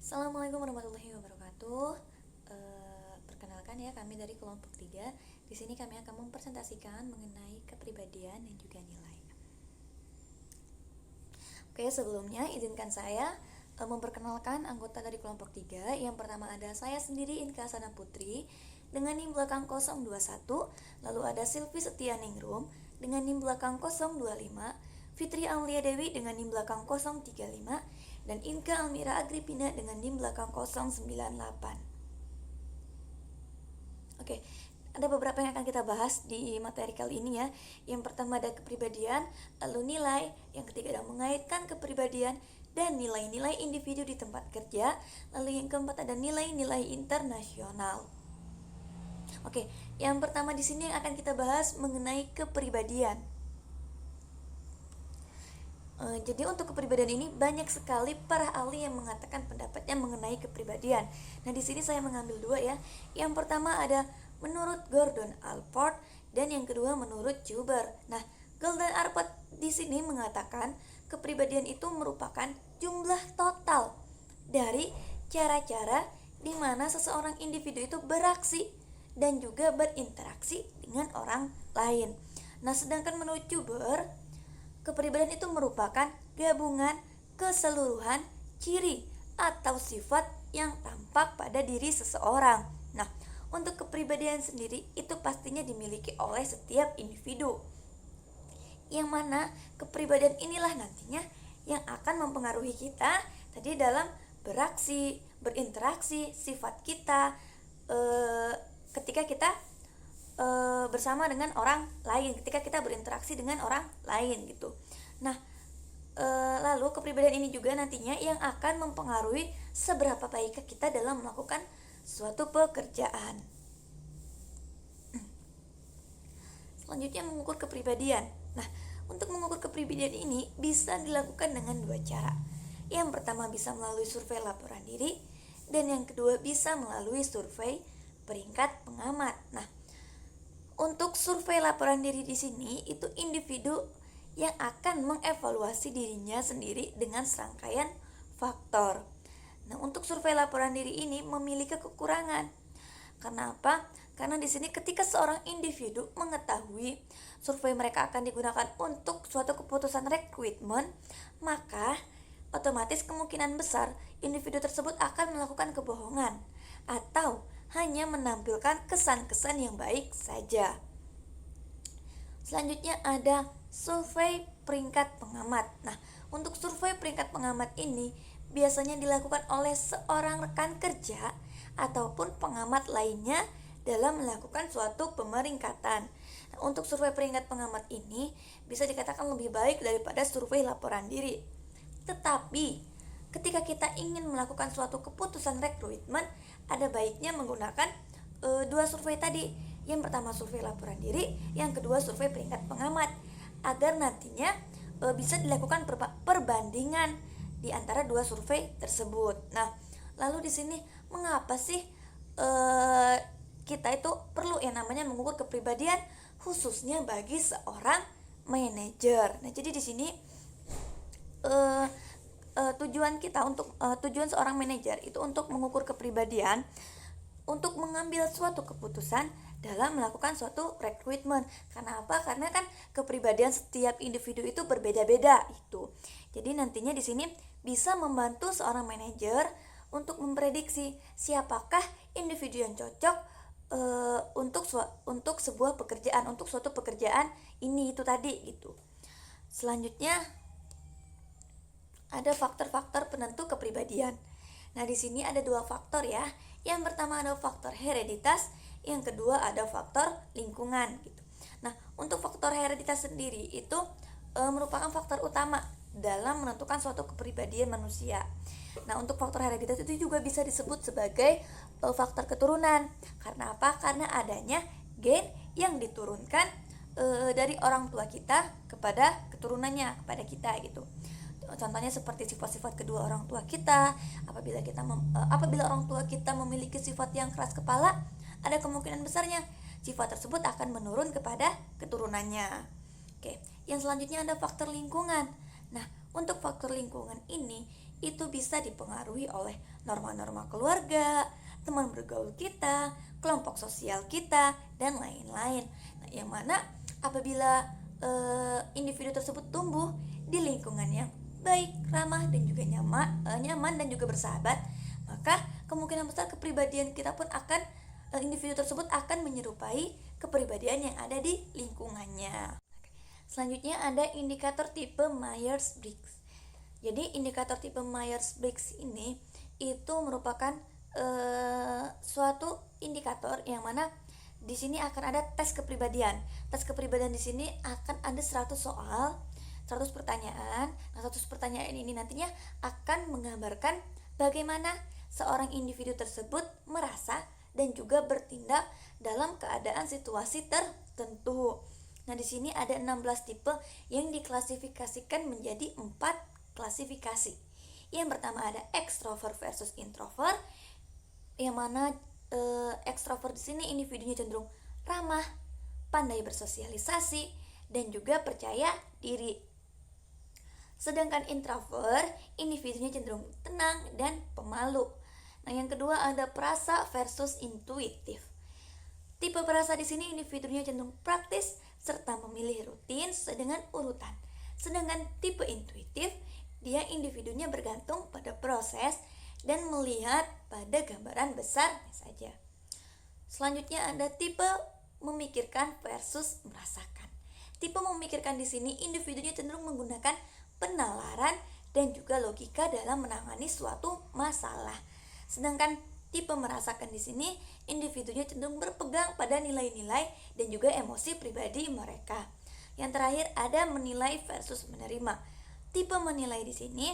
Assalamualaikum warahmatullahi wabarakatuh. Perkenalkan ya, kami dari kelompok 3. Di sini kami akan mempresentasikan mengenai kepribadian dan juga nilai. Oke, sebelumnya izinkan saya memperkenalkan anggota dari kelompok 3. Yang pertama ada saya sendiri, Inka Sana Putri, dengan NIM belakang 021. Lalu ada Silvi Setianingrum dengan NIM belakang 025, Fitri Aulia Dewi dengan NIM belakang 035, dan Inka Almira Agripina dengan NIM belakang 098. Oke, ada beberapa yang akan kita bahas di materi kali ini ya. Yang pertama ada kepribadian, lalu nilai, yang ketiga ada mengaitkan kepribadian dan nilai-nilai individu di tempat kerja, lalu yang keempat ada nilai-nilai internasional. Oke, yang pertama di sini yang akan kita bahas mengenai kepribadian. Jadi untuk kepribadian ini banyak sekali para ahli yang mengatakan pendapatnya mengenai kepribadian. Nah, di sini saya mengambil dua ya. Yang pertama ada menurut Gordon Allport dan yang kedua menurut Huber. Nah, Gordon Allport di sini mengatakan kepribadian itu merupakan jumlah total dari cara-cara di mana seseorang individu itu beraksi dan juga berinteraksi dengan orang lain. Nah, sedangkan menurut Huber, kepribadian itu merupakan gabungan keseluruhan ciri atau sifat yang tampak pada diri seseorang. Nah, untuk kepribadian sendiri itu pastinya dimiliki oleh setiap individu. Yang mana kepribadian inilah nantinya yang akan mempengaruhi kita tadi dalam beraksi, berinteraksi, sifat kita ketika kita bersama dengan orang lain, ketika kita berinteraksi dengan orang lain gitu. Nah, lalu kepribadian ini juga nantinya yang akan mempengaruhi seberapa baik kita dalam melakukan suatu pekerjaan. Selanjutnya mengukur kepribadian. Nah, untuk mengukur kepribadian ini bisa dilakukan dengan dua cara. Yang pertama bisa melalui survei laporan diri, dan yang kedua bisa melalui survei peringkat pengamat. Nah, untuk survei laporan diri di sini itu individu yang akan mengevaluasi dirinya sendiri dengan serangkaian faktor. Nah, untuk survei laporan diri ini memiliki kekurangan. Karena apa? Karena di sini ketika seorang individu mengetahui survei mereka akan digunakan untuk suatu keputusan rekrutmen, maka otomatis kemungkinan besar individu tersebut akan melakukan kebohongan atau hanya menampilkan kesan-kesan yang baik saja. Selanjutnya ada survei peringkat pengamat. Nah, untuk survei peringkat pengamat ini biasanya dilakukan oleh seorang rekan kerja ataupun pengamat lainnya dalam melakukan suatu pemeringkatan. Nah, untuk survei peringkat pengamat ini bisa dikatakan lebih baik daripada survei laporan diri. Tetapi ketika kita ingin melakukan suatu keputusan rekrutmen, ada baiknya menggunakan dua survei tadi. Yang pertama survei laporan diri, yang kedua survei peringkat pengamat, agar nantinya bisa dilakukan perbandingan di antara dua survei tersebut. Nah, lalu di sini mengapa sih kita itu perlu yang namanya mengukur kepribadian khususnya bagi seorang manajer. Nah, jadi di sini tujuan kita untuk tujuan seorang manajer itu untuk mengukur kepribadian untuk mengambil suatu keputusan dalam melakukan suatu rekrutmen. Karena apa? Karena kan kepribadian setiap individu itu berbeda-beda itu. Jadi nantinya di sini bisa membantu seorang manajer untuk memprediksi siapakah individu yang cocok untuk sebuah pekerjaan, untuk suatu pekerjaan ini itu tadi gitu. Selanjutnya ada faktor-faktor penentu kepribadian. Nah, di sini ada dua faktor ya. Yang pertama ada faktor hereditas, yang kedua ada faktor lingkungan gitu. Nah, untuk faktor hereditas sendiri itu merupakan faktor utama dalam menentukan suatu kepribadian manusia. Nah, untuk faktor hereditas itu juga bisa disebut sebagai faktor keturunan. Karena apa? Karena adanya gen yang diturunkan dari orang tua kita kepada keturunannya, kepada kita gitu. Contohnya seperti sifat-sifat kedua orang tua kita. Apabila orang tua kita memiliki sifat yang keras kepala, ada kemungkinan besarnya sifat tersebut akan menurun kepada keturunannya. Oke, yang selanjutnya ada faktor lingkungan. Nah, untuk faktor lingkungan ini itu bisa dipengaruhi oleh norma-norma keluarga, teman bergaul kita, kelompok sosial kita, dan lain-lain. Nah, yang mana apabila individu tersebut tumbuh di lingkungan yang baik, ramah, dan juga nyaman dan juga bersahabat, maka kemungkinan besar kepribadian kita pun akan individu tersebut akan menyerupai kepribadian yang ada di lingkungannya. Selanjutnya ada indikator tipe Myers-Briggs. Jadi indikator tipe Myers-Briggs ini itu merupakan suatu indikator yang mana di sini akan ada tes kepribadian. Tes kepribadian di sini akan ada 100 soal, 100 pertanyaan. Nah, 100 pertanyaan ini nantinya akan menggambarkan bagaimana seorang individu tersebut merasa dan juga bertindak dalam keadaan situasi tertentu. Nah, di sini ada 16 tipe yang diklasifikasikan menjadi 4 klasifikasi. Yang pertama ada extrovert versus introvert, yang mana extrovert di sini individunya cenderung ramah, pandai bersosialisasi, dan juga percaya diri. Sedangkan introvert individunya cenderung tenang dan pemalu. Nah, yang kedua ada perasa versus intuitif. Tipe perasa di sini individunya cenderung praktis serta memilih rutin sesuai dengan urutan. Sedangkan tipe intuitif, dia individunya bergantung pada proses dan melihat pada gambaran besarnya saja. Selanjutnya ada tipe memikirkan versus merasakan. Tipe memikirkan di sini individunya cenderung menggunakan penalaran dan juga logika dalam menangani suatu masalah. Sedangkan tipe merasakan di sini individunya cenderung berpegang pada nilai-nilai dan juga emosi pribadi mereka. Yang terakhir ada menilai versus menerima. Tipe menilai di sini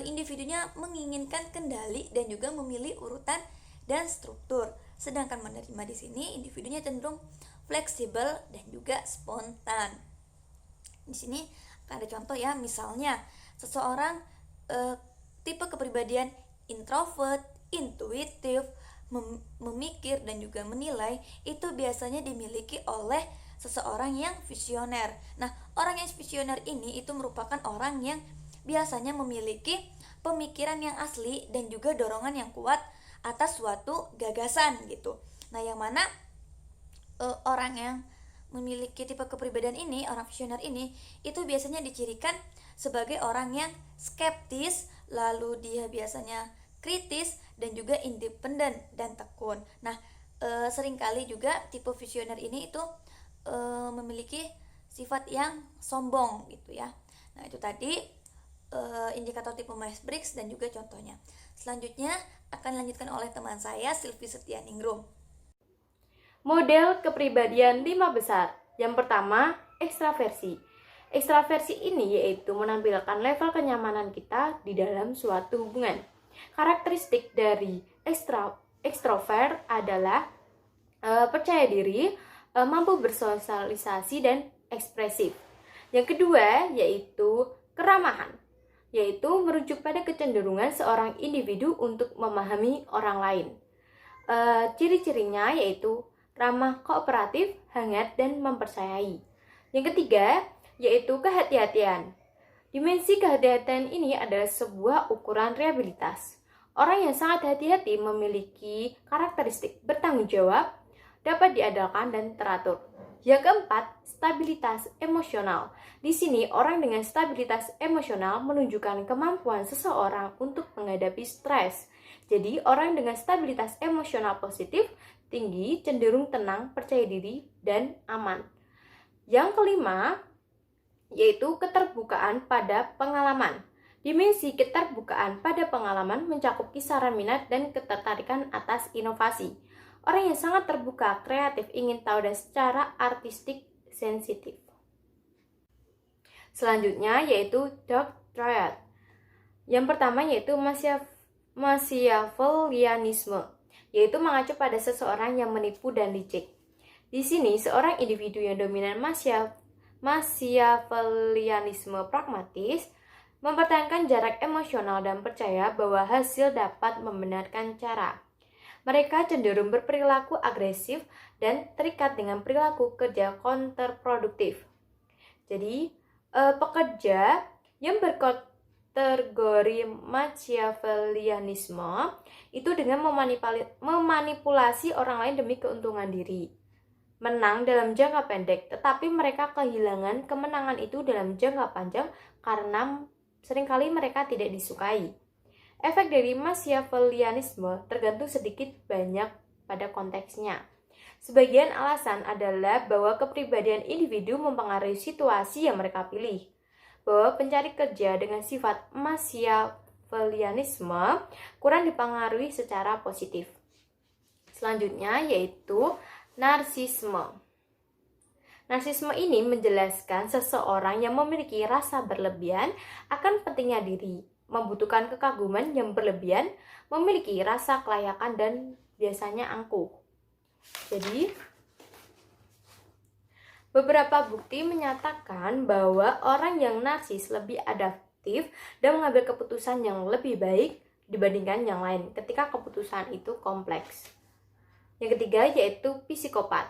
individunya menginginkan kendali dan juga memilih urutan dan struktur. Sedangkan menerima di sini individunya cenderung fleksibel dan juga spontan. Di sini ada contoh ya, misalnya seseorang tipe kepribadian introvert, intuitif, memikir dan juga menilai itu biasanya dimiliki oleh seseorang yang visioner. Nah, orang yang visioner ini itu merupakan orang yang biasanya memiliki pemikiran yang asli dan juga dorongan yang kuat atas suatu gagasan gitu. Nah, yang mana orang yang memiliki tipe kepribadian ini, orang visioner ini, itu biasanya dicirikan sebagai orang yang skeptis, lalu dia biasanya kritis dan juga independen dan tekun. Nah, seringkali juga tipe visioner ini itu memiliki sifat yang sombong gitu ya. Nah, itu tadi indikator tipe Myers-Briggs dan juga contohnya. Selanjutnya akan dilanjutkan oleh teman saya Sylvie Setianingrum. Model kepribadian 5 besar. Yang pertama, ekstraversi. Ekstraversi ini yaitu menampilkan level kenyamanan kita di dalam suatu hubungan. Karakteristik dari ekstrovert adalah percaya diri, mampu bersosialisasi dan ekspresif. Yang kedua yaitu keramahan, yaitu merujuk pada kecenderungan seorang individu untuk memahami orang lain. Ciri-cirinya yaitu ramah, kooperatif, hangat, dan mempercayai. Yang ketiga yaitu kehati-hatian. Dimensi kehati-hatian ini adalah sebuah ukuran reliabilitas. Orang yang sangat hati-hati memiliki karakteristik bertanggung jawab, dapat diandalkan dan teratur. Yang keempat, stabilitas emosional. Di sini, orang dengan stabilitas emosional menunjukkan kemampuan seseorang untuk menghadapi stres. Jadi, orang dengan stabilitas emosional positif, tinggi, cenderung tenang, percaya diri, dan aman. Yang kelima, yaitu keterbukaan pada pengalaman. Dimensi keterbukaan pada pengalaman mencakup kisaran minat dan ketertarikan atas inovasi. Orang yang sangat terbuka, kreatif, ingin tahu, dan secara artistik sensitif. Selanjutnya yaitu dark triad. Yang pertama yaitu Machiavellianisme, yaitu mengacu pada seseorang yang menipu dan licik. Di sini seorang individu yang dominan Machiavellianisme pragmatis, mempertahankan jarak emosional dan percaya bahwa hasil dapat membenarkan cara. Mereka cenderung berperilaku agresif dan terikat dengan perilaku kerja kontraproduktif. Jadi, pekerja yang kategori Machiavellianisme itu dengan memanipulasi orang lain demi keuntungan diri. Menang dalam jangka pendek, tetapi mereka kehilangan kemenangan itu dalam jangka panjang karena seringkali mereka tidak disukai. Efek dari Machiavellianisme tergantung sedikit banyak pada konteksnya. Sebagian alasan adalah bahwa kepribadian individu mempengaruhi situasi yang mereka pilih. Bahwa pencari kerja dengan sifat Machiavellianisme kurang dipengaruhi secara positif. Selanjutnya yaitu narsisme. Narsisme ini menjelaskan seseorang yang memiliki rasa berlebihan akan pentingnya diri, membutuhkan kekaguman yang berlebihan, memiliki rasa kelayakan dan biasanya angkuh. Jadi, beberapa bukti menyatakan bahwa orang yang narsis lebih adaptif dan mengambil keputusan yang lebih baik dibandingkan yang lain ketika keputusan itu kompleks. Yang ketiga yaitu psikopat.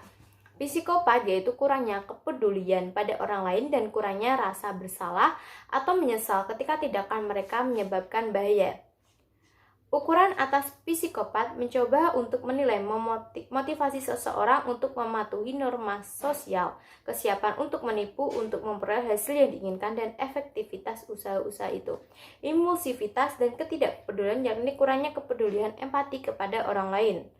Psikopat yaitu kurangnya kepedulian pada orang lain dan kurangnya rasa bersalah atau menyesal ketika tindakan mereka menyebabkan bahaya. Ukuran atas psikopat mencoba untuk menilai motivasi seseorang untuk mematuhi norma sosial, kesiapan untuk menipu untuk memperoleh hasil yang diinginkan, dan efektivitas usaha-usaha itu. Impulsivitas dan ketidakpedulian, yakni kurangnya kepedulian empati kepada orang lain.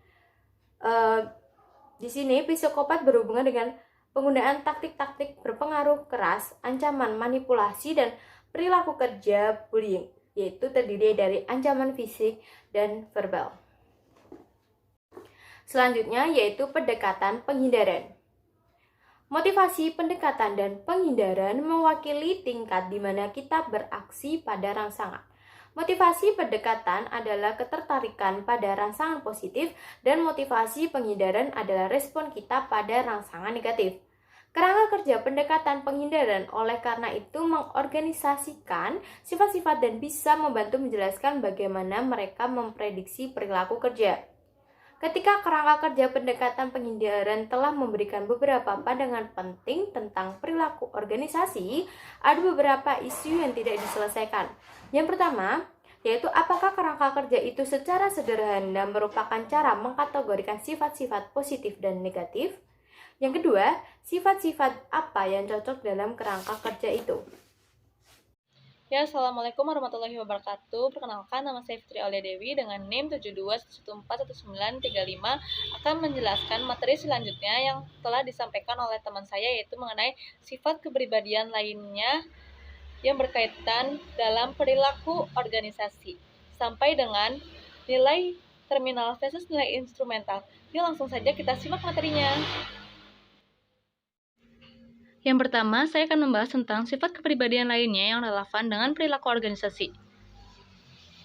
Di sini psikopat berhubungan dengan penggunaan taktik-taktik berpengaruh keras, ancaman manipulasi, dan perilaku kerja bullying, yaitu terdiri dari ancaman fisik dan verbal. Selanjutnya yaitu pendekatan penghindaran. Motivasi pendekatan dan penghindaran mewakili tingkat di mana kita beraksi pada rangsangan. Motivasi pendekatan adalah ketertarikan pada rangsangan positif dan motivasi penghindaran adalah respon kita pada rangsangan negatif. Kerangka kerja pendekatan penghindaran oleh karena itu mengorganisasikan sifat-sifat dan bisa membantu menjelaskan bagaimana mereka memprediksi perilaku kerja. Ketika kerangka kerja pendekatan penghindaran telah memberikan beberapa pandangan penting tentang perilaku organisasi, ada beberapa isu yang tidak diselesaikan. Yang pertama, yaitu apakah kerangka kerja itu secara sederhana merupakan cara mengkategorikan sifat-sifat positif dan negatif? Yang kedua, sifat-sifat apa yang cocok dalam kerangka kerja itu? Ya, Assalamualaikum warahmatullahi wabarakatuh. Perkenalkan, nama saya Fitri Aulia Dewi dengan NIM 72141935 akan menjelaskan materi selanjutnya yang telah disampaikan oleh teman saya, yaitu mengenai sifat kepribadian lainnya yang berkaitan dalam perilaku organisasi sampai dengan nilai terminal versus nilai instrumental. Yuk langsung saja kita simak materinya. Yang pertama, saya akan membahas tentang sifat kepribadian lainnya yang relevan dengan perilaku organisasi.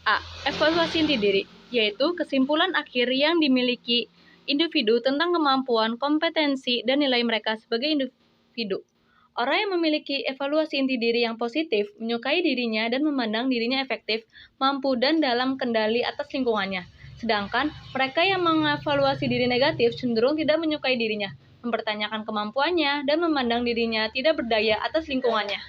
A. Evaluasi inti diri, yaitu kesimpulan akhir yang dimiliki individu tentang kemampuan, kompetensi, dan nilai mereka sebagai individu. Orang yang memiliki evaluasi inti diri yang positif, menyukai dirinya dan memandang dirinya efektif, mampu, dan dalam kendali atas lingkungannya. Sedangkan mereka yang mengevaluasi diri negatif cenderung tidak menyukai dirinya, mempertanyakan kemampuannya, dan memandang dirinya tidak berdaya atas lingkungannya.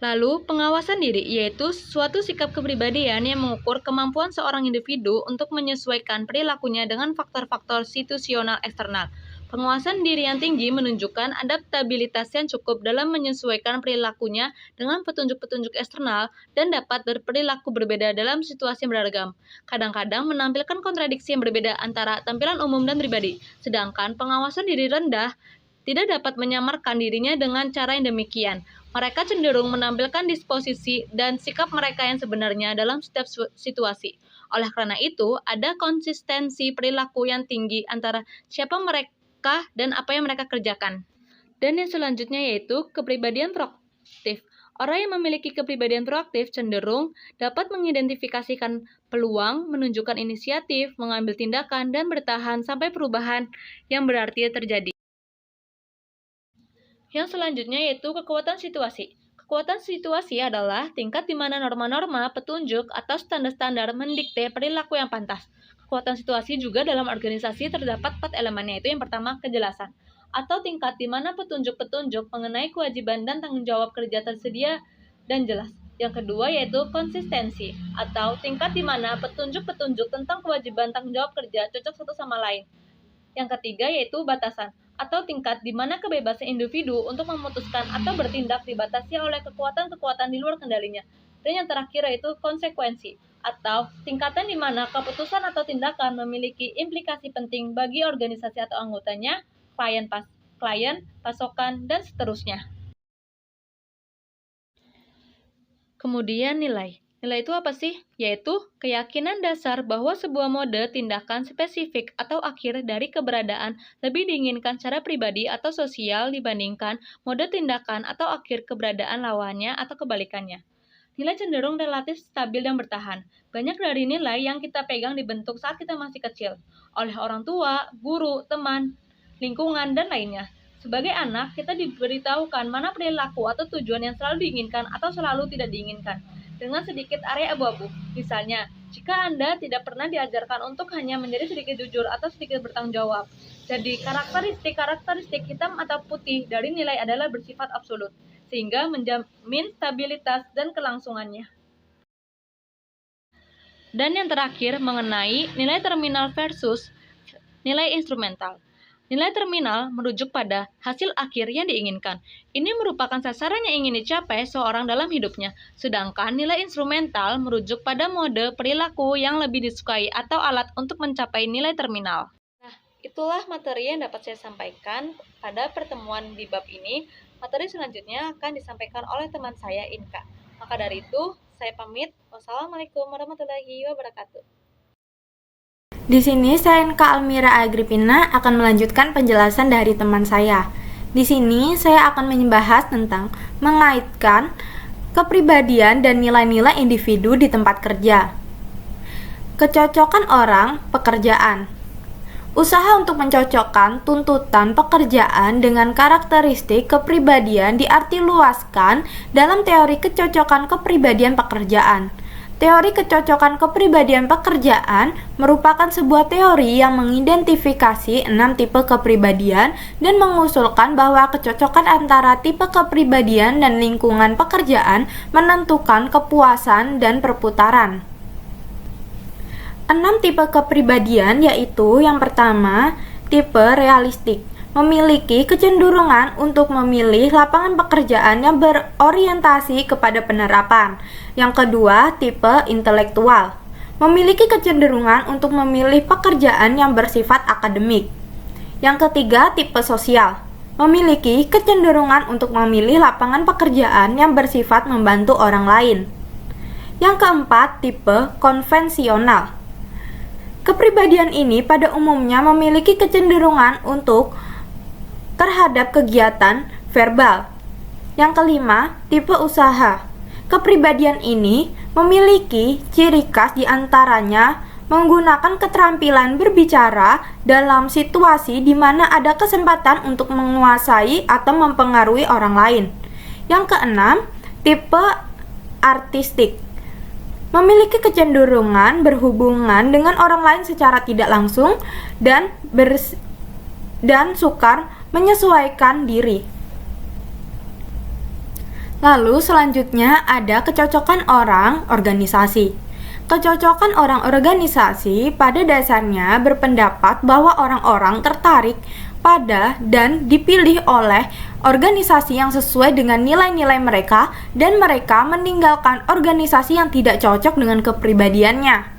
Lalu, pengawasan diri, yaitu suatu sikap kepribadian yang mengukur kemampuan seorang individu untuk menyesuaikan perilakunya dengan faktor-faktor situasional eksternal. Penguasaan diri yang tinggi menunjukkan adaptabilitas yang cukup dalam menyesuaikan perilakunya dengan petunjuk-petunjuk eksternal dan dapat berperilaku berbeda dalam situasi yang beragam. Kadang-kadang menampilkan kontradiksi yang berbeda antara tampilan umum dan pribadi, sedangkan pengawasan diri rendah tidak dapat menyamarkan dirinya dengan cara yang demikian. Mereka cenderung menampilkan disposisi dan sikap mereka yang sebenarnya dalam setiap situasi. Oleh karena itu, ada konsistensi perilaku yang tinggi antara siapa mereka dan apa yang mereka kerjakan. Dan yang selanjutnya yaitu kepribadian proaktif. Orang yang memiliki kepribadian proaktif cenderung dapat mengidentifikasikan peluang, menunjukkan inisiatif, mengambil tindakan, dan bertahan sampai perubahan yang berarti terjadi. Yang selanjutnya yaitu kekuatan situasi. Kekuatan situasi adalah tingkat di mana norma-norma, petunjuk, atau standar-standar mendikte perilaku yang pantas. Kekuatan situasi juga dalam organisasi terdapat 4 elemen, yaitu yang pertama kejelasan, atau tingkat di mana petunjuk-petunjuk mengenai kewajiban dan tanggung jawab kerja tersedia dan jelas. Yang kedua yaitu konsistensi atau tingkat di mana petunjuk-petunjuk tentang kewajiban tanggung jawab kerja cocok satu sama lain. Yang ketiga yaitu batasan atau tingkat di mana kebebasan individu untuk memutuskan atau bertindak dibatasi oleh kekuatan-kekuatan di luar kendalinya. Dan yang terakhir yaitu konsekuensi atau tingkatan di mana keputusan atau tindakan memiliki implikasi penting bagi organisasi atau anggotanya, klien, pasokan, dan seterusnya. Kemudian nilai. Nilai itu apa sih? Yaitu keyakinan dasar bahwa sebuah mode tindakan spesifik atau akhir dari keberadaan lebih diinginkan secara pribadi atau sosial dibandingkan mode tindakan atau akhir keberadaan lawannya atau kebalikannya. Nilai cenderung relatif stabil dan bertahan. Banyak dari nilai yang kita pegang dibentuk saat kita masih kecil, oleh orang tua, guru, teman, lingkungan, dan lainnya. Sebagai anak, kita diberitahukan mana perilaku atau tujuan yang selalu diinginkan atau selalu tidak diinginkan, dengan sedikit area abu-abu. Misalnya, jika Anda tidak pernah diajarkan untuk hanya menjadi sedikit jujur atau sedikit bertanggung jawab, jadi karakteristik hitam atau putih dari nilai adalah bersifat absolut, sehingga menjamin stabilitas dan kelangsungannya. Dan yang terakhir mengenai nilai terminal versus nilai instrumental. Nilai terminal merujuk pada hasil akhir yang diinginkan. Ini merupakan sasaran yang ingin dicapai seorang dalam hidupnya. Sedangkan nilai instrumental merujuk pada mode perilaku yang lebih disukai atau alat untuk mencapai nilai terminal. Nah, itulah materi yang dapat saya sampaikan pada pertemuan di bab ini. Materi selanjutnya akan disampaikan oleh teman saya, Inka. Maka dari itu, saya pamit. Wassalamualaikum warahmatullahi wabarakatuh. Di sini saya Kak Almira Agripina akan melanjutkan penjelasan dari teman saya. Di sini saya akan membahas tentang mengaitkan kepribadian dan nilai-nilai individu di tempat kerja. Kecocokan orang pekerjaan. Usaha untuk mencocokkan tuntutan pekerjaan dengan karakteristik kepribadian diartiluaskan dalam teori kecocokan kepribadian pekerjaan. Teori kecocokan kepribadian pekerjaan merupakan sebuah teori yang mengidentifikasi 6 tipe kepribadian dan mengusulkan bahwa kecocokan antara tipe kepribadian dan lingkungan pekerjaan menentukan kepuasan dan perputaran. 6 tipe kepribadian yaitu yang pertama, tipe realistik. Memiliki kecenderungan untuk memilih lapangan pekerjaan yang berorientasi kepada penerapan. Yang kedua, tipe intelektual. Memiliki kecenderungan untuk memilih pekerjaan yang bersifat akademik. Yang ketiga, tipe sosial. Memiliki kecenderungan untuk memilih lapangan pekerjaan yang bersifat membantu orang lain. Yang keempat, tipe konvensional. Kepribadian ini pada umumnya memiliki kecenderungan untuk terhadap kegiatan verbal. Yang kelima, tipe usaha. Kepribadian ini memiliki ciri khas diantaranya menggunakan keterampilan berbicara dalam situasi di mana ada kesempatan untuk menguasai atau mempengaruhi orang lain. Yang keenam, tipe artistik. Memiliki kecenderungan berhubungan dengan orang lain secara tidak langsung dan sukar menyesuaikan diri. Lalu selanjutnya ada kecocokan orang organisasi. Kecocokan orang organisasi pada dasarnya berpendapat bahwa orang-orang tertarik pada dan dipilih oleh organisasi yang sesuai dengan nilai-nilai mereka dan mereka meninggalkan organisasi yang tidak cocok dengan kepribadiannya.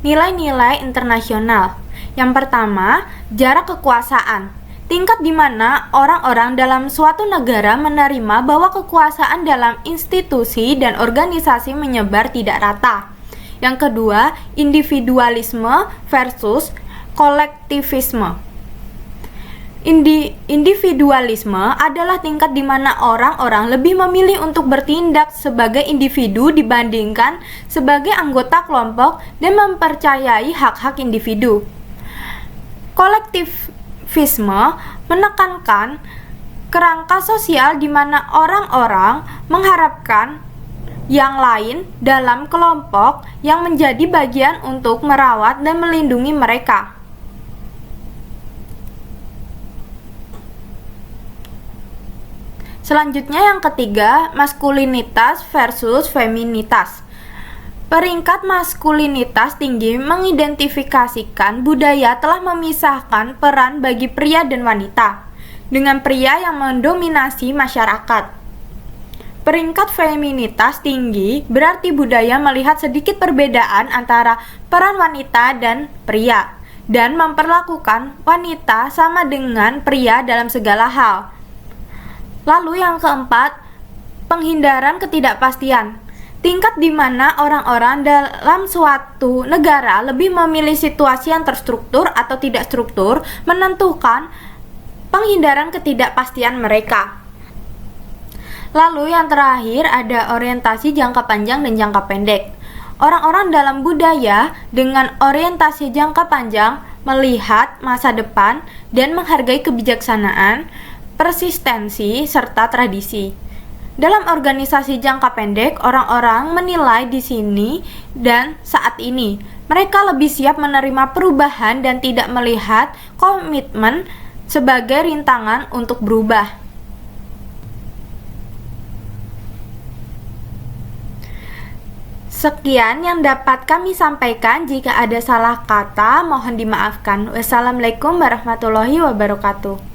Nilai-nilai internasional. Yang pertama, jarak kekuasaan. Tingkat di mana orang-orang dalam suatu negara menerima bahwa kekuasaan dalam institusi dan organisasi menyebar tidak rata. Yang kedua, individualisme versus kolektivisme. Individualisme adalah tingkat di mana orang-orang lebih memilih untuk bertindak sebagai individu dibandingkan sebagai anggota kelompok dan mempercayai hak-hak individu. Kolektivisme menekankan kerangka sosial di mana orang-orang mengharapkan yang lain dalam kelompok yang menjadi bagian untuk merawat dan melindungi mereka. Selanjutnya yang ketiga, maskulinitas versus feminitas. Peringkat maskulinitas tinggi mengidentifikasikan budaya telah memisahkan peran bagi pria dan wanita, dengan pria yang mendominasi masyarakat. Peringkat feminitas tinggi berarti budaya melihat sedikit perbedaan antara peran wanita dan pria, dan memperlakukan wanita sama dengan pria dalam segala hal. Lalu yang keempat, penghindaran ketidakpastian. Tingkat di mana orang-orang dalam suatu negara lebih memilih situasi yang terstruktur atau tidak struktur menentukan penghindaran ketidakpastian mereka. Lalu yang terakhir ada orientasi jangka panjang dan jangka pendek. Orang-orang dalam budaya dengan orientasi jangka panjang melihat masa depan dan menghargai kebijaksanaan, persistensi, serta tradisi. Dalam organisasi jangka pendek, orang-orang menilai di sini dan saat ini. Mereka lebih siap menerima perubahan dan tidak melihat komitmen sebagai rintangan untuk berubah. Sekian yang dapat kami sampaikan. Jika ada salah kata, mohon dimaafkan. Wassalamualaikum warahmatullahi wabarakatuh.